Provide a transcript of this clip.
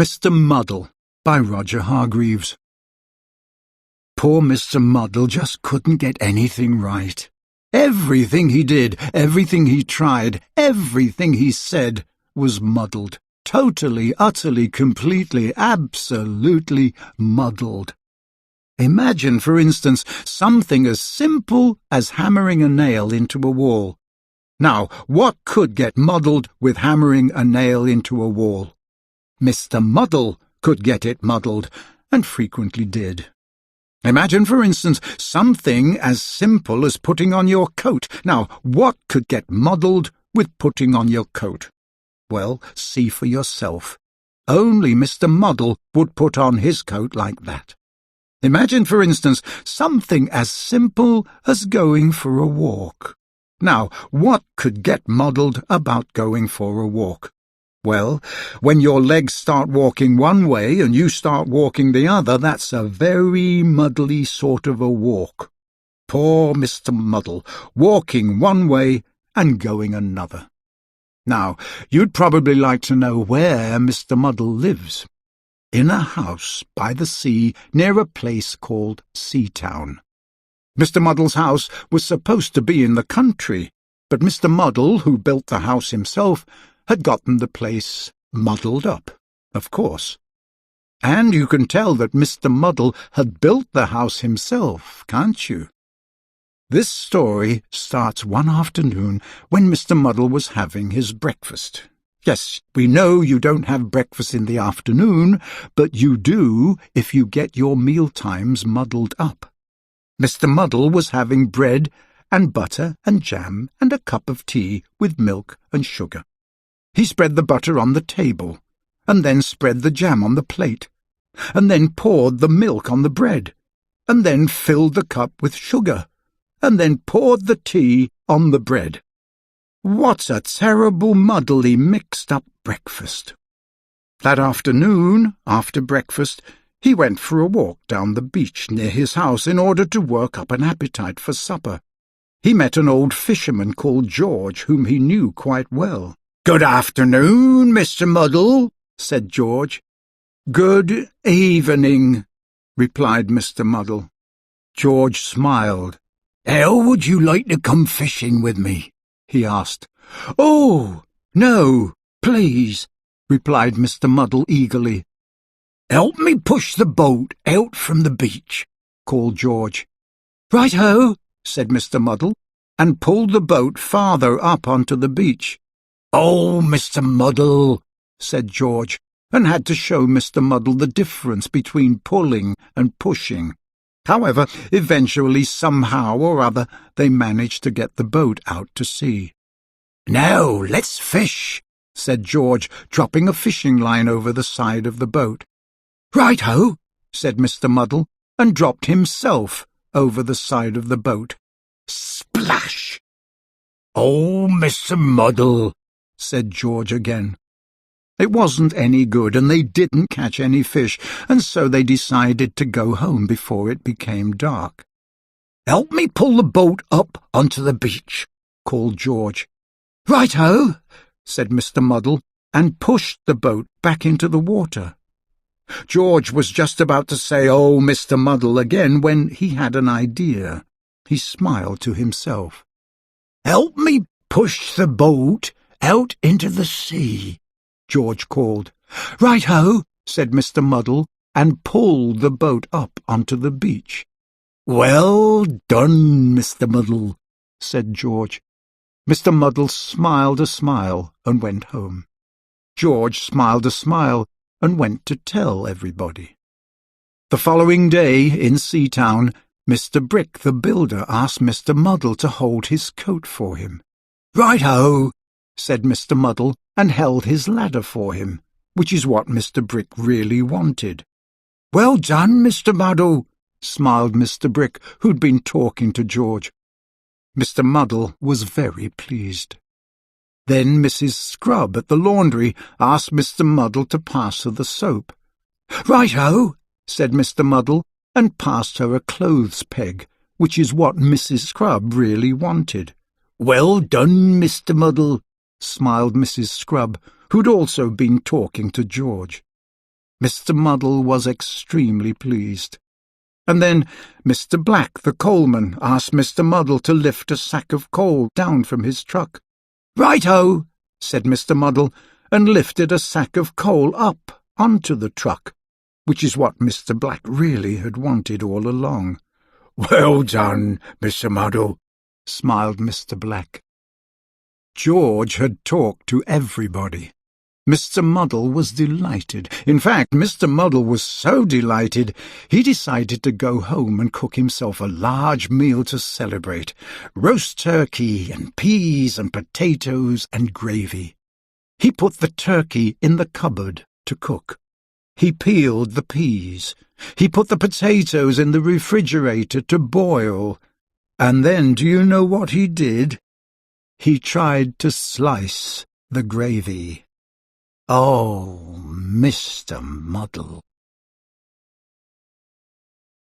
Mr. Muddle by Roger Hargreaves. Poor Mr. Muddle just couldn't get anything right. Everything he did, everything he tried, everything he said was muddled. Totally, utterly, completely, absolutely muddled. Imagine, for instance, something as simple as hammering a nail into a wall. Now, what could get muddled with hammering a nail into a wall? Mr. Muddle could get it muddled, and frequently did. Imagine, for instance, something as simple as putting on your coat. Now, what could get muddled with putting on your coat? Well, see for yourself. Only Mr. Muddle would put on his coat like that. Imagine, for instance, something as simple as going for a walk. Now, what could get muddled about going for a walk? Well, when your legs start walking one way and you start walking the other, that's a very muddly sort of a walk. Poor Mr. Muddle, walking one way and going another. Now, you'd probably like to know where Mr. Muddle lives. In a house by the sea near a place called Seatown. Mr. Muddle's house was supposed to be in the country, but Mr. Muddle, who built the house himself, had gotten the place muddled up, of course. And you can tell that Mr. Muddle had built the house himself, can't you? This story starts one afternoon when Mr. Muddle was having his breakfast. Yes, we know you don't have breakfast in the afternoon, but you do if you get your meal times muddled up. Mr. Muddle was having bread and butter and jam and a cup of tea with milk and sugar. He spread the butter on the table, and then spread the jam on the plate, and then poured the milk on the bread, and then filled the cup with sugar, and then poured the tea on the bread. What a terrible, muddly, mixed-up breakfast! That afternoon, after breakfast, he went for a walk down the beach near his house in order to work up an appetite for supper. He met an old fisherman called George, whom he knew quite well. "Good afternoon, Mr. Muddle," said George. "Good evening," replied Mr. Muddle. George smiled. "How would you like to come fishing with me?" he asked. "Oh, no, please," replied Mr. Muddle eagerly. "Help me push the boat out from the beach," called George. "Right-ho," said Mr. Muddle, and pulled the boat farther up onto the beach. "Oh, Mr. Muddle," said George, and had to show Mr. Muddle the difference between pulling and pushing. However, eventually, somehow or other, they managed to get the boat out to sea. "Now, let's fish," said George, dropping a fishing line over the side of the boat. "Right-ho," said Mr. Muddle, and dropped himself over the side of the boat. Splash! "Oh, Mr. Muddle," said George again. It wasn't any good, and they didn't catch any fish, and so they decided to go home before it became dark. "Help me pull the boat up onto the beach," called George. "Right-ho," said Mr. Muddle, and pushed the boat back into the water. George was just about to say, "Oh, Mr. Muddle," again, when he had an idea. He smiled to himself. "Help me push the boat out into the sea," George called. "Right-ho," said Mr. Muddle, and pulled the boat up onto the beach. "Well done, Mr. Muddle," said George. Mr. Muddle smiled a smile and went home. George smiled a smile and went to tell everybody. The following day, in Seatown, Mr. Brick the builder asked Mr. Muddle to hold his coat for him. "Right-ho," said Mr. Muddle, and held his ladder for him, which is what Mr. Brick really wanted. "Well done, Mr. Muddle," smiled Mr. Brick, who'd been talking to George. Mr. Muddle was very pleased. Then Mrs. Scrub at the laundry asked Mr. Muddle to pass her the soap. "Right-ho," said Mr. Muddle, and passed her a clothes peg, which is what Mrs. Scrub really wanted. "Well done, Mr. Muddle," smiled Mrs. Scrub, who'd also been talking to George. Mr. Muddle was extremely pleased. And then Mr. Black, the coalman, asked Mr. Muddle to lift a sack of coal down from his truck. "Right-ho," said Mr. Muddle, and lifted a sack of coal up onto the truck, which is what Mr. Black really had wanted all along. "Well done, Mr. Muddle," smiled Mr. Black. George had talked to everybody. Mr. Muddle was delighted. In fact, Mr. Muddle was so delighted, he decided to go home and cook himself a large meal to celebrate. Roast turkey and peas and potatoes and gravy. He put the turkey in the cupboard to cook. He peeled the peas. He put the potatoes in the refrigerator to boil. And then, do you know what he did? He tried to slice the gravy. Oh, Mr. Muddle!